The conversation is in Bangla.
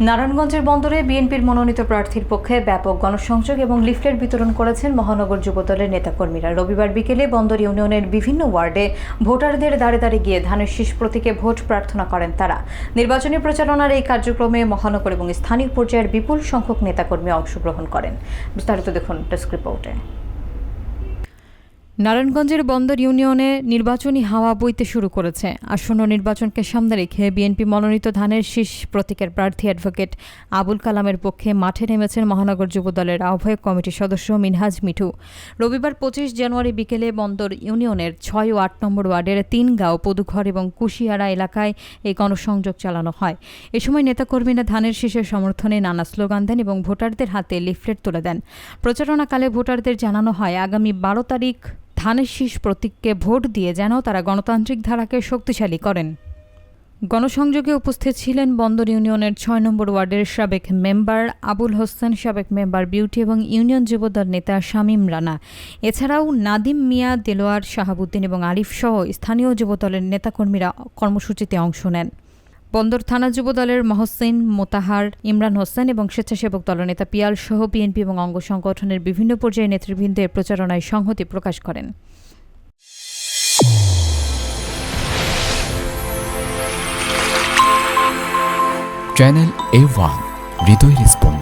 নারায়ণগঞ্জের বন্দরে বিএনপির মনোনীত প্রার্থীর পক্ষে ব্যাপক গণসংযোগ এবং লিফলেট বিতরণ করেছেন মহানগর যুবদলের নেতাকর্মীরা। রবিবার বিকেলে বন্দর ইউনিয়নের বিভিন্ন ওয়ার্ডে ভোটারদের দাঁড়ে দাঁড়ে গিয়ে ধানের শীষ প্রতীকে ভোট প্রার্থনা করেন তারা। নির্বাচনী প্রচারণার এই কার্যক্রমে মহানগর এবং স্থানীয় পর্যায়ের বিপুল সংখ্যক নেতাকর্মী অংশগ্রহণ করেন। বিস্তারিত দেখুন ডেস্ক রিপোর্টে। নারায়ণগঞ্জের বন্দর ইউনিয়নে নির্বাচনী হাওয়া বইতে শুরু করেছে। আসন্ন নির্বাচনকে সামনে রেখে বিএনপি মনোনীত ধানের শীষ প্রতীকের প্রার্থী অ্যাডভোকেট আবুল কালামের পক্ষে মাঠে নেমেছেন মহানগর যুবদলের আহ্বায়ক কমিটির সদস্য মিনহাজ মিঠু। রবিবার 25 জানুয়ারি বিকেলে বন্দর ইউনিয়নের 6 ও 8 নম্বর ওয়ার্ডের 3 গাঁও, পদুঘর এবং কুশিয়ারা এলাকায় এই গণসংযোগ চালানো হয়। এ সময় নেতাকর্মীরা ধানের শীষের সমর্থনে নানা স্লোগান দেন এবং ভোটারদের হাতে লিফলেট তুলে দেন। প্রচারণাকালে ভোটারদের জানানো হয় আগামী 12 তারিখ ধানের শীষ প্রতীককে ভোট দিয়ে যেন তারা গণতান্ত্রিক ধারাকে শক্তিশালী করেন। গণসংযোগে উপস্থিত ছিলেন বন্দর ইউনিয়নের 6 নম্বর ওয়ার্ডের সাবেক মেম্বার আবুল হোসেন, সাবেক মেম্বার বিউটি এবং ইউনিয়ন যুবদল নেতা শামীম রানা। এছাড়াও নাদিম মিয়া, দেলোয়ার, শাহাবুদ্দিন এবং আরিফ সহ স্থানীয় যুবদলের নেতাকর্মীরা কর্মসূচিতে অংশ নেন। বন্দর থানা যুবদলের মহসিন, মোতাহার, ইমরান হোসেন এবং স্বেচ্ছাসেবক দলনেতা পিয়াল সহ বিএনপি এবং অঙ্গ সংগঠনের বিভিন্ন পর্যায়ে নেতৃবৃন্দের প্রচারণায় সংহতি প্রকাশ করেন। চ্যানেল A1 হৃদয়ের স্পন্দন।